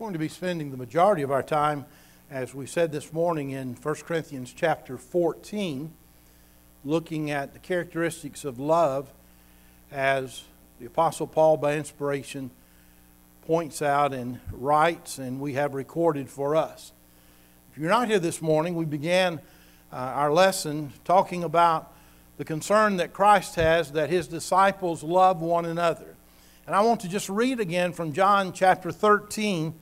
going to be spending the majority of our time, as we said this morning, in 1 Corinthians chapter 14, looking at the characteristics of love as the Apostle Paul, by inspiration, points out and writes, and we have recorded for us. If you're not here this morning, we began our lesson talking about the concern that Christ has that His disciples love one another. And I want to just read again from John chapter 13,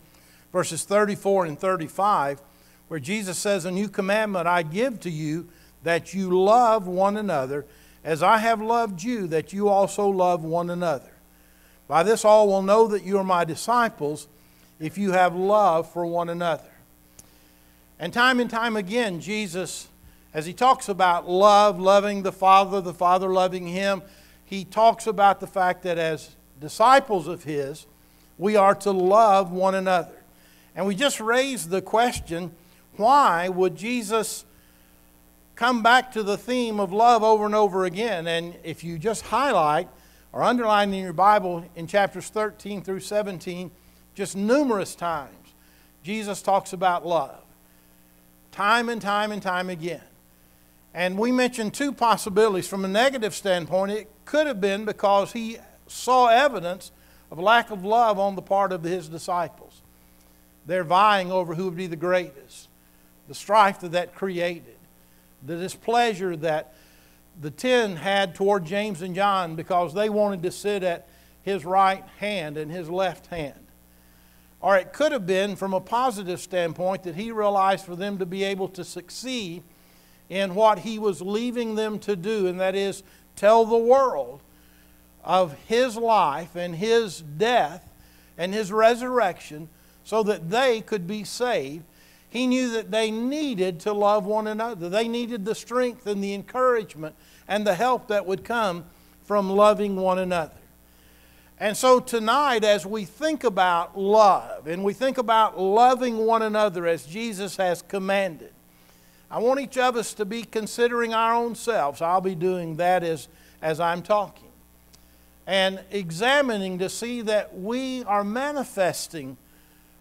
verses 34 and 35, where Jesus says, "A new commandment I give to you, that you love one another, as I have loved you, that you also love one another. By this all will know that you are my disciples, if you have love for one another." And time again, Jesus, as He talks about love, loving the Father loving Him, He talks about the fact that as disciples of His, we are to love one another. And we just raised the question, why would Jesus come back to the theme of love over and over again? And if you just highlight or underline in your Bible in chapters 13 through 17, just numerous times, Jesus talks about love. Time and time again. And we mentioned two possibilities. From a negative standpoint, it could have been because He saw evidence of lack of love on the part of His disciples. They're vying over who would be the greatest. The strife that created. The displeasure that the 10 had toward James and John because they wanted to sit at His right hand and His left hand. Or it could have been from a positive standpoint that He realized for them to be able to succeed in what He was leaving them to do, and that is tell the world of His life and His death and His resurrection so that they could be saved. He knew that they needed to love one another. They needed the strength and the encouragement and the help that would come from loving one another. And so tonight, as we think about love and we think about loving one another as Jesus has commanded, I want each of us to be considering our own selves. I'll be doing that as I'm talking. And examining to see that we are manifesting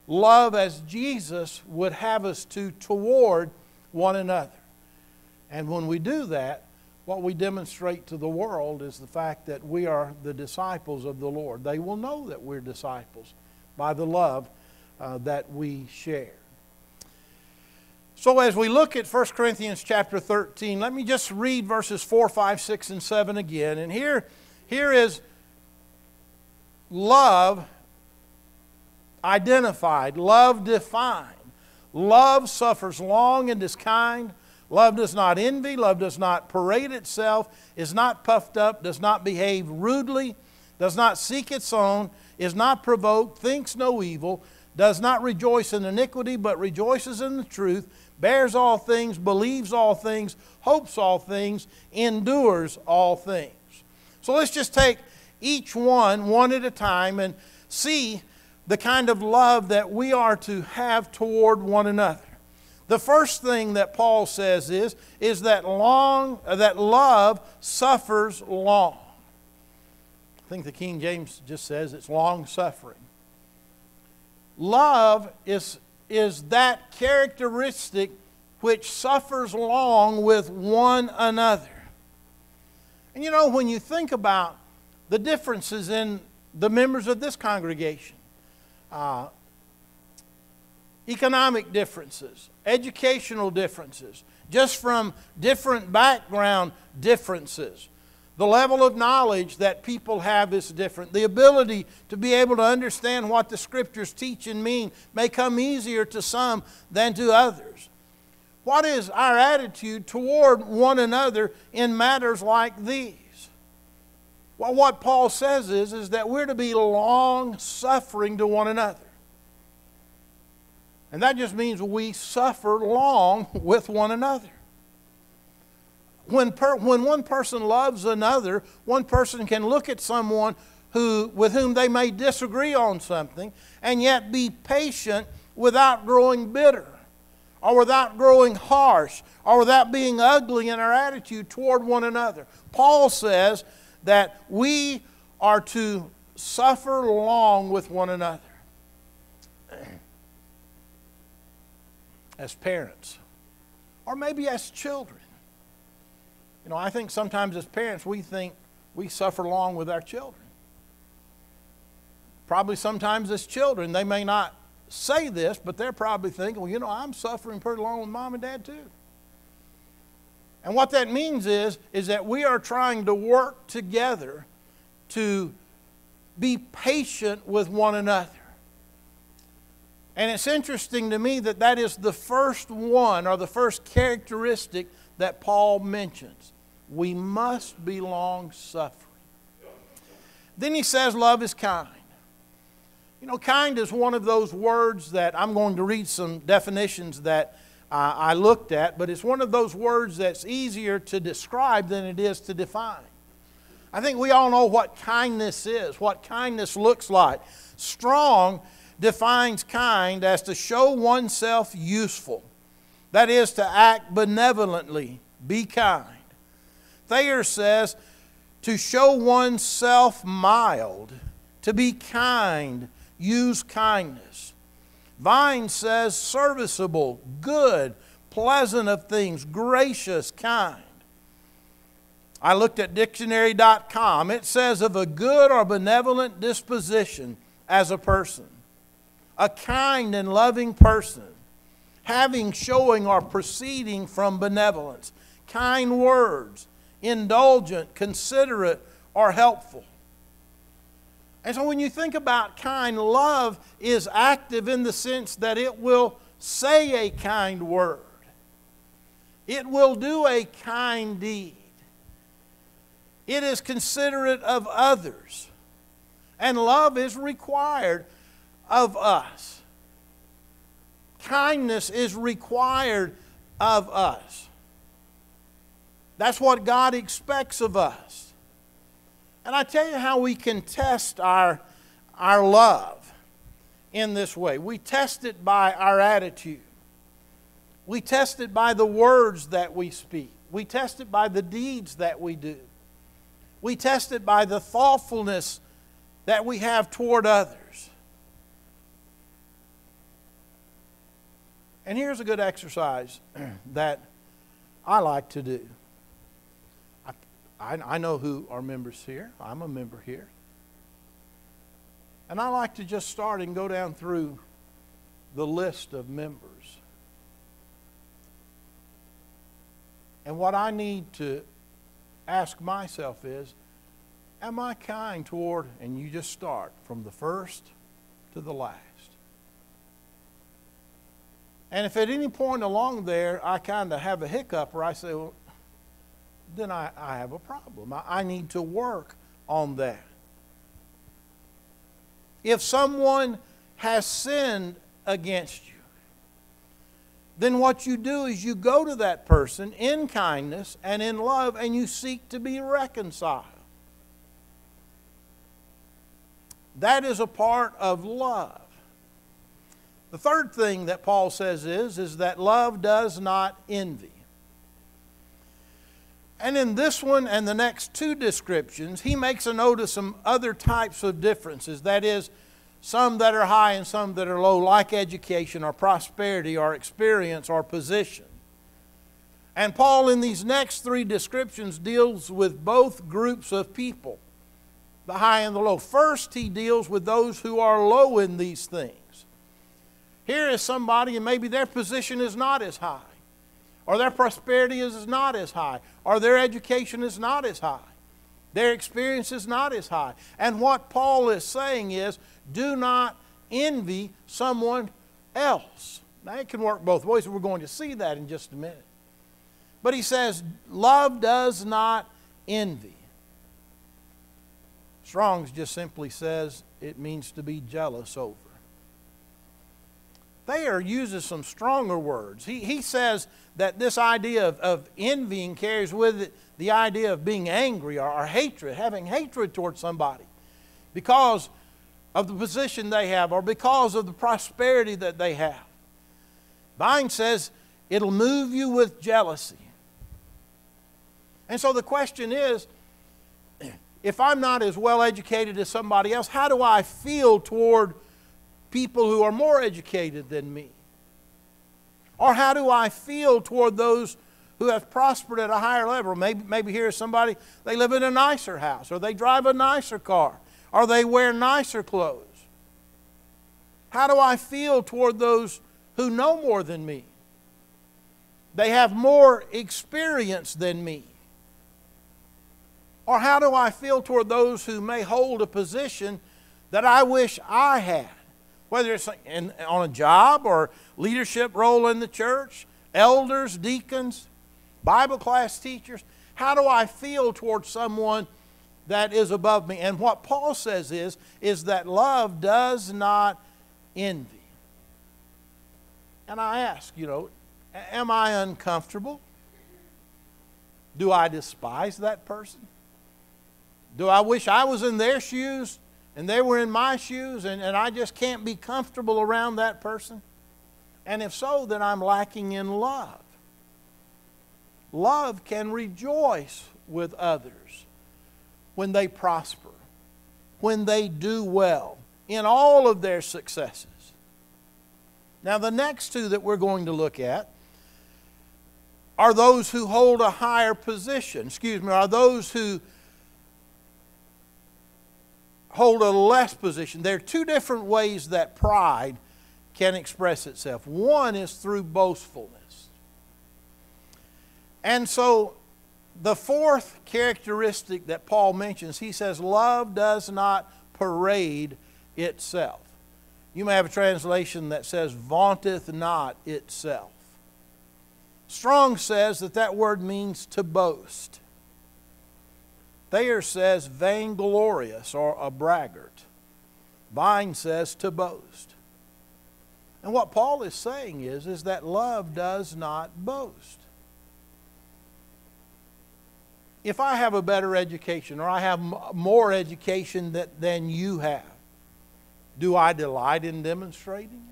love as Jesus would have us to toward one another. And when we do that, what we demonstrate to the world is the fact that we are the disciples of the Lord. They will know that we're disciples by the love that we share. So as we look at 1 Corinthians chapter 13, let me just read verses 4, 5, 6, and 7 again. And here is love identified, love defined. Love suffers long and is kind. Love does not envy. Love does not parade itself, is not puffed up, does not behave rudely, does not seek its own, is not provoked, thinks no evil, does not rejoice in iniquity, but rejoices in the truth, bears all things, believes all things, hopes all things, endures all things. So let's just take each one at a time and see the kind of love that we are to have toward one another. The first thing that Paul says is that love suffers long. I think the King James just says it's long suffering. Love is that characteristic which suffers long with one another. And you know, when you think about the differences in the members of this congregation, economic differences, educational differences, just from different background differences. The level of knowledge that people have is different. The ability to be able to understand what the Scriptures teach and mean may come easier to some than to others. What is our attitude toward one another in matters like these? Well, what Paul says is that we're to be long-suffering to one another. And that just means we suffer long with one another. When one person loves another, one person can look at someone with whom they may disagree on something and yet be patient without growing bitter or without growing harsh or without being ugly in our attitude toward one another. Paul says that we are to suffer long with one another. as parents, or maybe as children. You know, I think sometimes as parents we think we suffer along with our children. Probably sometimes as children they may not say this, but they're probably thinking, well, you know, I'm suffering pretty along with mom and dad too. And what that means is that we are trying to work together to be patient with one another. And it's interesting to me that that is the first one, or the first characteristic that Paul mentions. We must be long-suffering. Then he says love is kind. You know, kind is one of those words that I'm going to read some definitions that I looked at, but it's one of those words that's easier to describe than it is to define. I think we all know what kindness is, what kindness looks like. Strong defines kind as to show oneself useful. That is, to act benevolently, be kind. Thayer says to show oneself mild, to be kind, use kindness. Vine says serviceable, good, pleasant of things, gracious, kind. I looked at dictionary.com. It says of a good or benevolent disposition as a person. A kind and loving person, having, showing, or proceeding from benevolence. Kind words, indulgent, considerate, or helpful. And so when you think about kind, love is active in the sense that it will say a kind word. It will do a kind deed. It is considerate of others. And love is required of us. Kindness is required of us. That's what God expects of us. And I tell you how we can test our love in this way. We test it by our attitude. We test it by the words that we speak. We test it by the deeds that we do. We test it by the thoughtfulness that we have toward others. And here's a good exercise that I like to do. I know who are members here. I'm a member here. And I like to just start and go down through the list of members. And what I need to ask myself is, am I kind toward, and you just start from the first to the last. And if at any point along there I kind of have a hiccup where I say, well, then I have a problem. I need to work on that. If someone has sinned against you, then what you do is you go to that person in kindness and in love and you seek to be reconciled. That is a part of love. The third thing that Paul says is that love does not envy. And in this one and the next two descriptions, he makes a note of some other types of differences. That is, some that are high and some that are low, like education or prosperity or experience or position. And Paul in these next three descriptions deals with both groups of people, the high and the low. First, he deals with those who are low in these things. Here is somebody and maybe their position is not as high, or their prosperity is not as high, or their education is not as high. Their experience is not as high. And what Paul is saying is, do not envy someone else. Now, it can work both ways, and we're going to see that in just a minute. But he says, love does not envy. Strong's just simply says it means to be jealous over. Thayer uses some stronger words. He says that this idea of envying carries with it the idea of being angry or hatred, having hatred towards somebody because of the position they have or because of the prosperity that they have. Vine says it'll move you with jealousy. And so the question is, if I'm not as well educated as somebody else, how do I feel toward people who are more educated than me? Or how do I feel toward those who have prospered at a higher level? Maybe here's somebody, they live in a nicer house, or they drive a nicer car, or they wear nicer clothes. How do I feel toward those who know more than me? They have more experience than me. Or how do I feel toward those who may hold a position that I wish I had? Whether it's on a job or leadership role in the church, elders, deacons, Bible class teachers. How do I feel toward someone that is above me? And what Paul says is that love does not envy. And I ask, am I uncomfortable? Do I despise that person? Do I wish I was in their shoes and they were in my shoes and I just can't be comfortable around that person? And if so, then I'm lacking in love. Love can rejoice with others when they prosper, when they do well, in all of their successes. Now, the next two that we're going to look at are those who hold a higher position. Are those who hold a less position. There are two different ways that pride can express itself. One is through boastfulness. And so the fourth characteristic that Paul mentions, he says, love does not parade itself. You may have a translation that says, vaunteth not itself. Strong says that word means to boast. Thayer says vainglorious or a braggart. Vine says to boast. And what Paul is saying is that love does not boast. If I have a better education or I have more education than you have, do I delight in demonstrating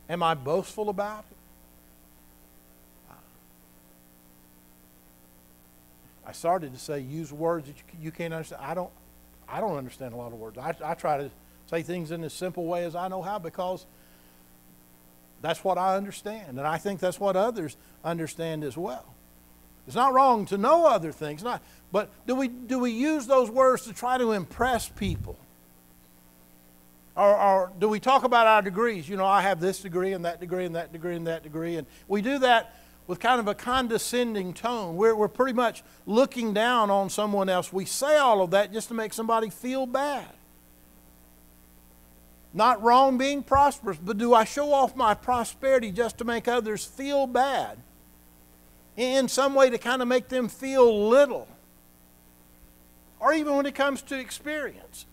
it? Am I boastful about it? I started to say use words that you can't understand. I don't understand a lot of words. I try to say things in as simple way as I know how because that's what I understand. And I think that's what others understand as well. It's not wrong to know other things, but do we use those words to try to impress people? Or do we talk about our degrees? I have this degree and that degree and that degree and that degree. And we do that with kind of a condescending tone. We're pretty much looking down on someone else. We say all of that just to make somebody feel bad. Not wrong being prosperous, but do I show off my prosperity just to make others feel bad? In some way to kind of make them feel little. Or even when it comes to experience.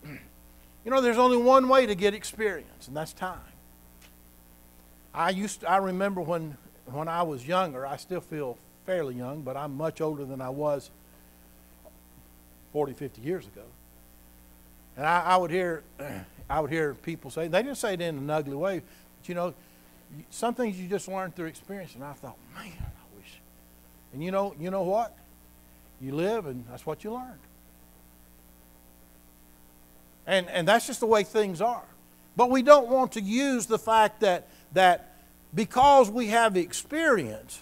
There's only one way to get experience, and that's time. I remember when I was younger, I still feel fairly young, but I'm much older than I was 40, 50 years ago. And I would hear people say, they didn't say it in an ugly way, but some things you just learn through experience. And I thought, man, I wish. And you know what? You live and that's what you learn. And that's just the way things are. But we don't want to use the fact that because we have experience,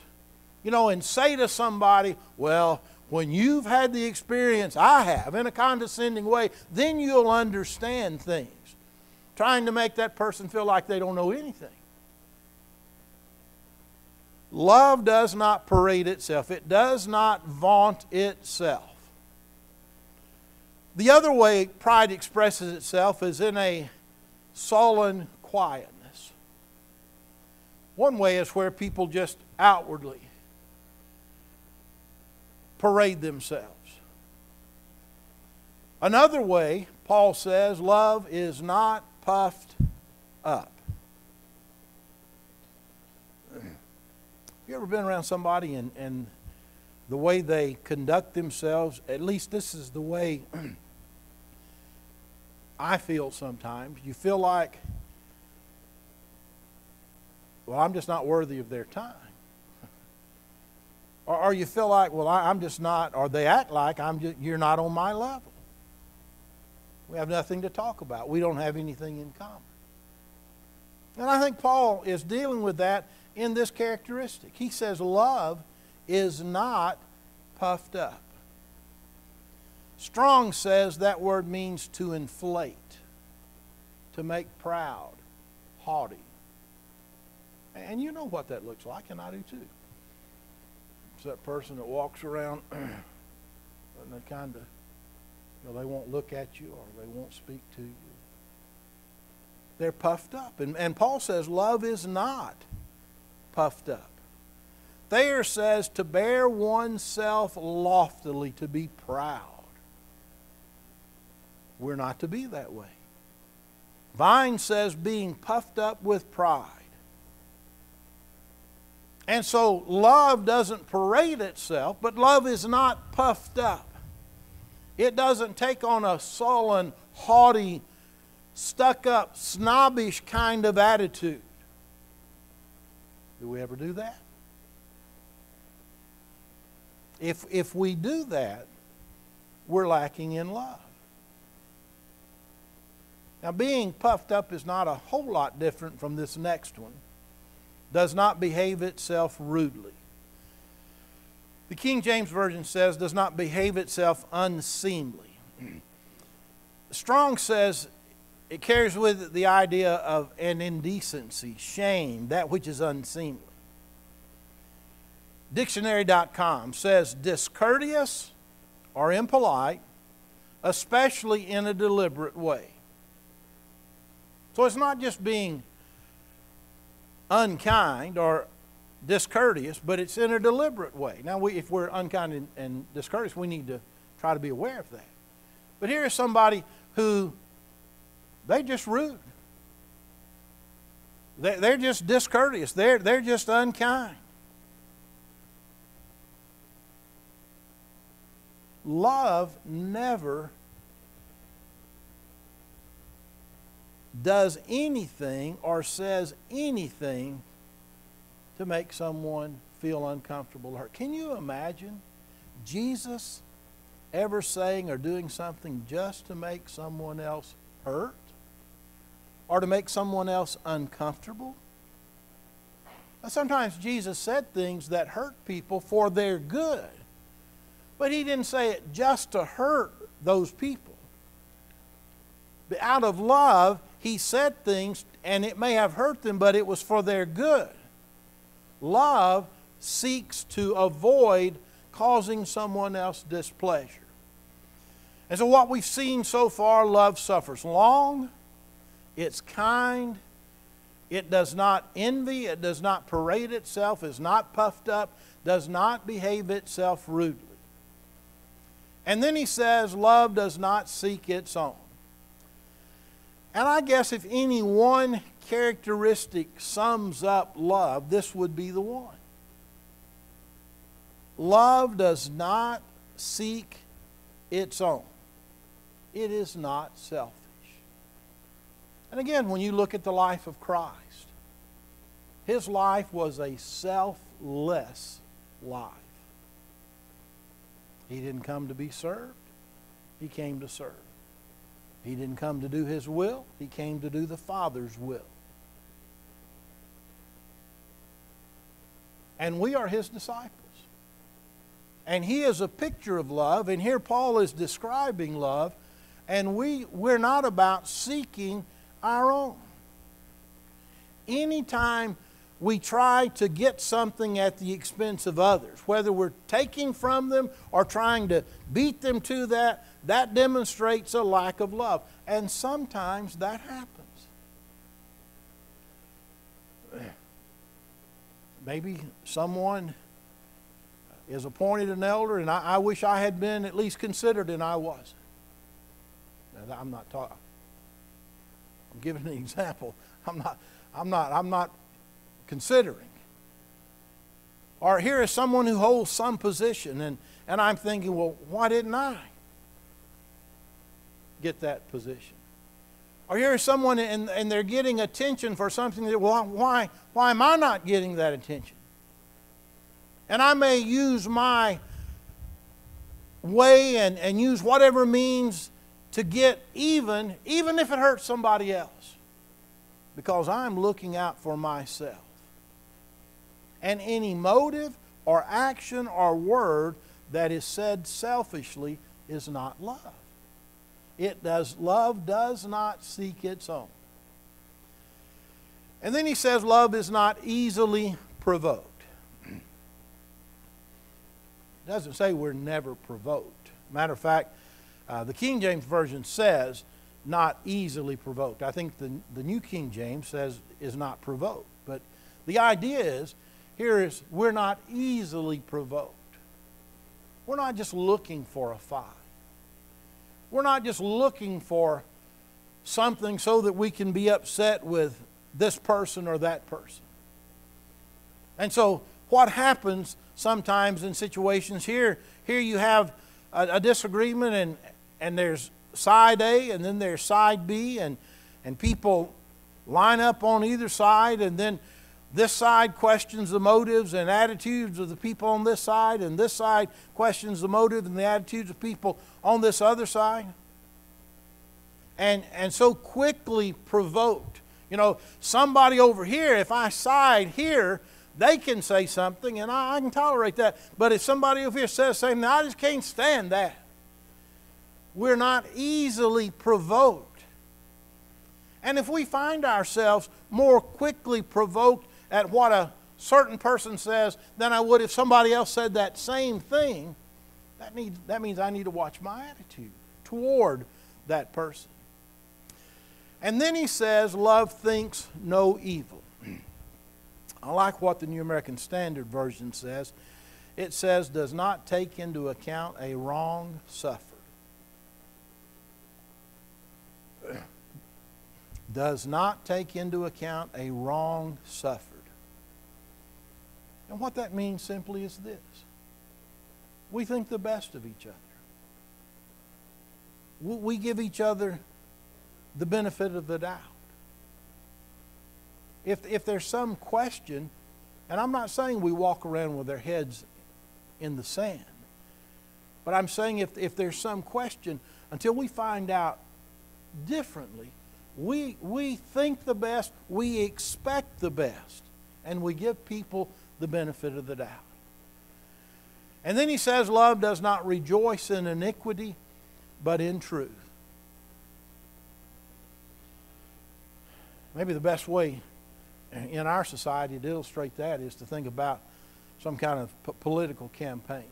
and say to somebody, well, when you've had the experience I have in a condescending way, then you'll understand things. Trying to make that person feel like they don't know anything. Love does not parade itself. It does not vaunt itself. The other way pride expresses itself is in a sullen quietness. One way is where people just outwardly parade themselves. Another way, Paul says, love is not puffed up. Have you ever been around somebody and the way they conduct themselves, at least this is the way I feel sometimes. You feel like, well, I'm just not worthy of their time. Or you feel like, well, I'm just not, or they act like you're not on my level. We have nothing to talk about. We don't have anything in common. And I think Paul is dealing with that in this characteristic. He says love is not puffed up. Strong says that word means to inflate, to make proud, haughty. And you know what that looks like, and I do too. It's that person that walks around and they kind of, they won't look at you or they won't speak to you. They're puffed up. And Paul says love is not puffed up. Thayer says to bear oneself loftily, to be proud. We're not to be that way. Vine says being puffed up with pride. And so love doesn't parade itself, but love is not puffed up. It doesn't take on a sullen, haughty, stuck-up, snobbish kind of attitude. Do we ever do that? If we do that, we're lacking in love. Now, being puffed up is not a whole lot different from this next one. Does not behave itself rudely. The King James Version says, does not behave itself unseemly. Strong says it carries with it the idea of an indecency, shame, that which is unseemly. Dictionary.com says discourteous or impolite, especially in a deliberate way. So it's not just being unkind or discourteous, but it's in a deliberate way. Now, if we're unkind and discourteous, we need to try to be aware of that. But here is somebody who, they're just rude. They're just discourteous. They're just unkind. Love never does anything or says anything to make someone feel uncomfortable or hurt. Can you imagine Jesus ever saying or doing something just to make someone else hurt or to make someone else uncomfortable? Sometimes Jesus said things that hurt people for their good, but he didn't say it just to hurt those people. But out of love, he said things, and it may have hurt them, but it was for their good. Love seeks to avoid causing someone else displeasure. And so what we've seen so far, love suffers long, it's kind, it does not envy, it does not parade itself, is not puffed up, does not behave itself rudely. And then he says, love does not seek its own. And I guess if any one characteristic sums up love, this would be the one. Love does not seek its own. It is not selfish. And again, when you look at the life of Christ, his life was a selfless life. He didn't come to be served. He came to serve. He didn't come to do his will. He came to do the Father's will. And we are his disciples. And he is a picture of love. And here Paul is describing love. And we're not about seeking our own. Anytime we try to get something at the expense of others, whether we're taking from them or trying to beat them to that, that demonstrates a lack of love. And sometimes that happens. Maybe someone is appointed an elder, and I wish I had been at least considered, and I wasn't. Now, I'm not talking. I'm giving an example. I'm not considering. Or here is someone who holds some position, and I'm thinking, well, why didn't I get that position? Or here is someone and they're getting attention for something that, well, why am I not getting that attention? And I may use my way and use whatever means to get even if it hurts somebody else, because I'm looking out for myself. And any motive or action or word that is said selfishly is not love. Love does not seek its own. And then he says love is not easily provoked. It doesn't say we're never provoked. Matter of fact, the King James Version says not easily provoked. I think the New King James says is not provoked. But the idea is, we're not easily provoked. We're not just looking for a fight. We're not just looking for something so that we can be upset with this person or that person. And so what happens sometimes in situations here you have a disagreement and there's side A and then there's side B and people line up on either side, and then this side questions the motives and attitudes of the people on this side, and this side questions the motive and the attitudes of people on this other side. And so quickly provoked. You know, somebody over here, if I side here, they can say something and I can tolerate that. But if somebody over here says something, I just can't stand that. We're not easily provoked. And if we find ourselves more quickly provoked at what a certain person says than I would if somebody else said that same thing, that means I need to watch my attitude toward that person. And then he says, love thinks no evil. I like what the New American Standard Version says. It says, does not take into account a wrong suffered. Does not take into account a wrong suffered. And what that means simply is this. We think the best of each other. We give each other the benefit of the doubt. If there's some question, and I'm not saying we walk around with our heads in the sand, but I'm saying if there's some question, until we find out differently, we think the best, we expect the best, and we give people the benefit of the doubt. And then he says, love does not rejoice in iniquity, but in truth. Maybe the best way in our society to illustrate that is to think about some kind of political campaign.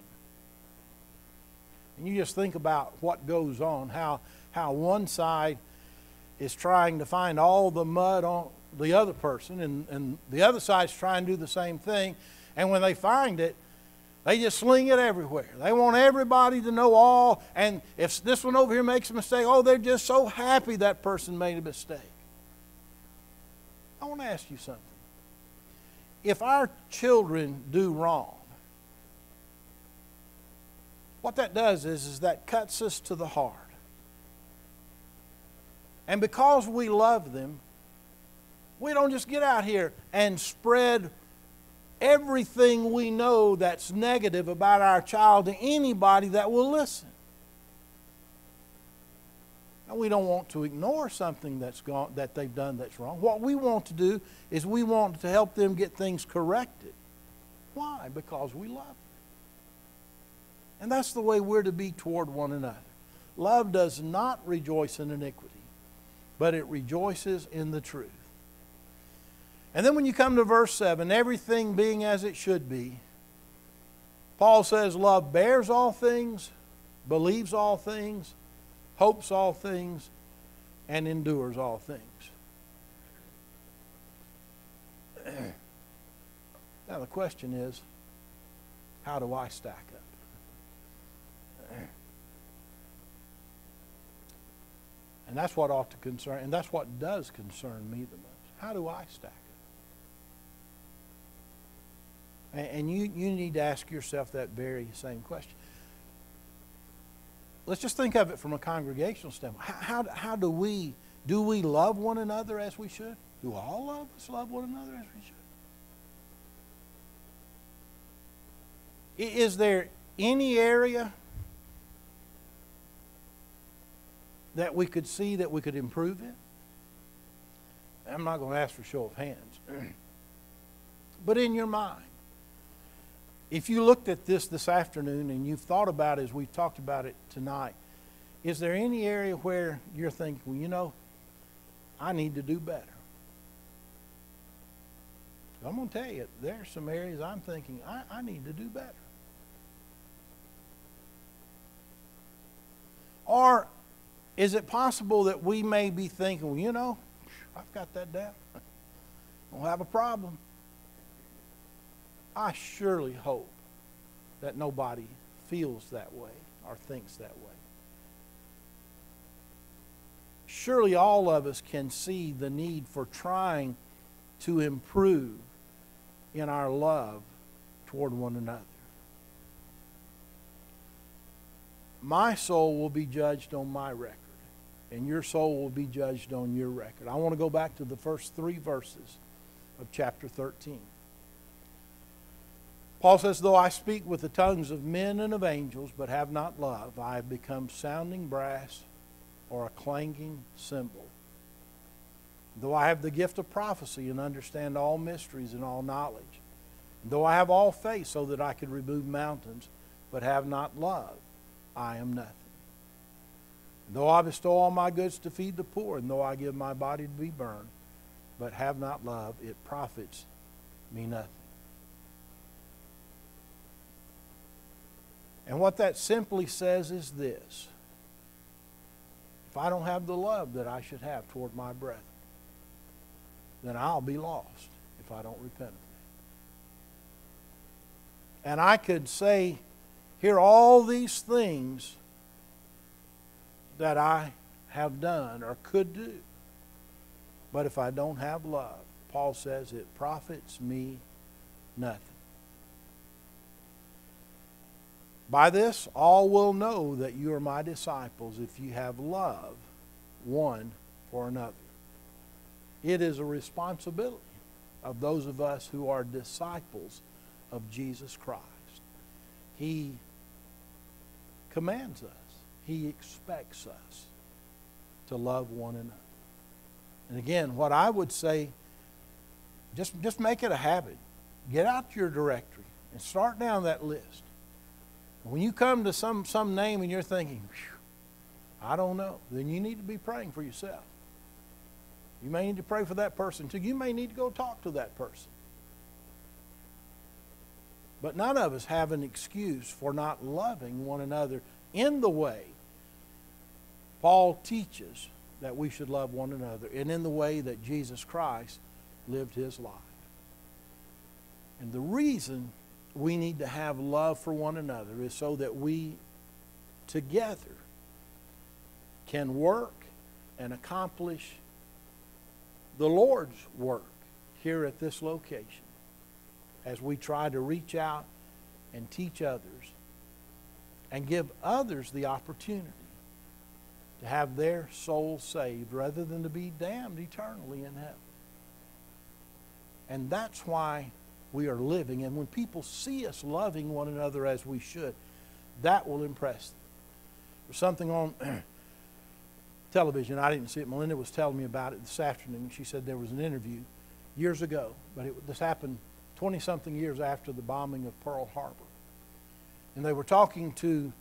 And you just think about what goes on, how one side is trying to find all the mud on the other person, and the other side's trying to do the same thing. And when they find it, they just sling it everywhere. They want everybody to know all. And if this one over here makes a mistake, oh, they're just so happy that person made a mistake. I want to ask you something. If our children do wrong, what that does is that cuts us to the heart. And because we love them, we don't just get out here and spread everything we know that's negative about our child to anybody that will listen. And we don't want to ignore something that they've done that's wrong. What we want to do is we want to help them get things corrected. Why? Because we love them. And that's the way we're to be toward one another. Love does not rejoice in iniquity, but it rejoices in the truth. And then when you come to verse 7, everything being as it should be, Paul says love bears all things, believes all things, hopes all things, and endures all things. Now the question is, how do I stack up? And that's what ought to concern, and that's what does concern me the most. How do I stack up? And you need to ask yourself that very same question. Let's just think of it from a congregational standpoint. How do we love one another as we should? Do all of us love one another as we should? Is there any area that we could see that we could improve in? I'm not going to ask for a show of hands. But in your mind, If you looked at this afternoon and you've thought about it as we've talked about it tonight, is there any area where you're thinking, well, you know, I need to do better? I'm going to tell you, there are some areas I'm thinking, I need to do better. Or is it possible that we may be thinking, well, you know, I've got that down. I don't have a problem. I surely hope that nobody feels that way or thinks that way. Surely all of us can see the need for trying to improve in our love toward one another. My soul will be judged on my record, and your soul will be judged on your record. I want to go back to the first 3 verses of chapter 13. Paul says, though I speak with the tongues of men and of angels, but have not love, I have become sounding brass or a clanging cymbal. Though I have the gift of prophecy and understand all mysteries and all knowledge, and though I have all faith so that I could remove mountains, but have not love, I am nothing. And though I bestow all my goods to feed the poor, and though I give my body to be burned, but have not love, it profits me nothing. And what that simply says is this: if I don't have the love that I should have toward my brethren, then I'll be lost if I don't repent of it. And I could say here all these things that I have done or could do, but if I don't have love, Paul says it profits me nothing. By this, all will know that you are my disciples if you have love one for another. It is a responsibility of those of us who are disciples of Jesus Christ. He commands us. He expects us to love one another. And again, what I would say, just make it a habit. Get out your directory and start down that list. When you come to some name and you're thinking, I don't know, then you need to be praying for yourself. You may need to pray for that person too. You may need to go talk to that person. But none of us have an excuse for not loving one another in the way Paul teaches that we should love one another, and in the way that Jesus Christ lived his life. And the reason we need to have love for one another is so that we together can work and accomplish the Lord's work here at this location as we try to reach out and teach others and give others the opportunity to have their souls saved rather than to be damned eternally in hell. And that's why we are living. And when people see us loving one another as we should, that will impress them. There's something on television. I didn't see it. Melinda was telling me about it this afternoon. She said there was an interview years ago, but this happened 20-something years after the bombing of Pearl Harbor. And they were talking to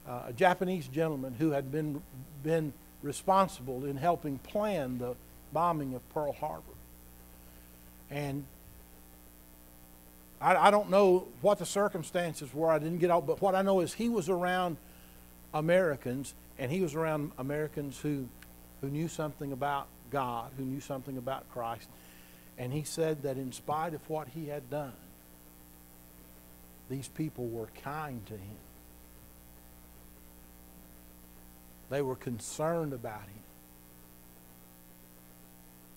a Japanese gentleman who had been responsible in helping plan the bombing of Pearl Harbor. And I don't know what the circumstances were. I didn't get out, but what I know is he was around Americans, and he was around Americans who knew something about God, who knew something about Christ. And he said that in spite of what he had done, these people were kind to him. They were concerned about him.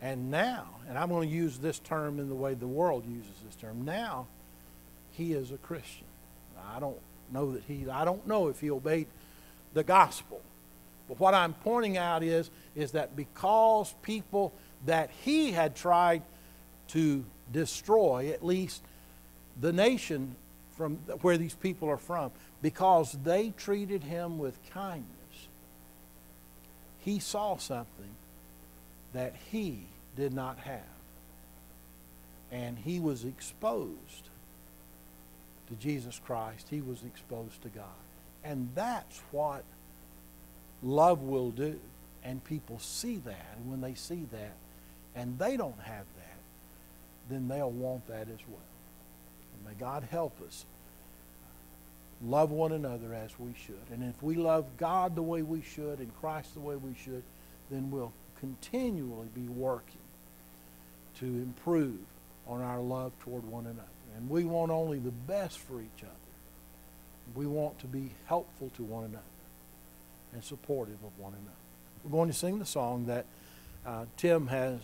And now, and I'm going to use this term in the way the world uses this term, now he is a Christian. I don't know if he obeyed the gospel. But what I'm pointing out is that because people that he had tried to destroy, at least the nation from where these people are from, because they treated him with kindness, he saw something that he did not have. And he was exposed to Jesus Christ. He was exposed to God. And that's what love will do. And people see that. And when they see that, and they don't have that, then they'll want that as well. And may God help us love one another as we should. And if we love God the way we should and Christ the way we should, then we'll continually be working to improve on our love toward one another. And we want only the best for each other. We want to be helpful to one another and supportive of one another. We're going to sing the song that Tim has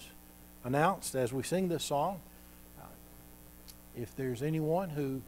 announced as we sing this song. If there's anyone who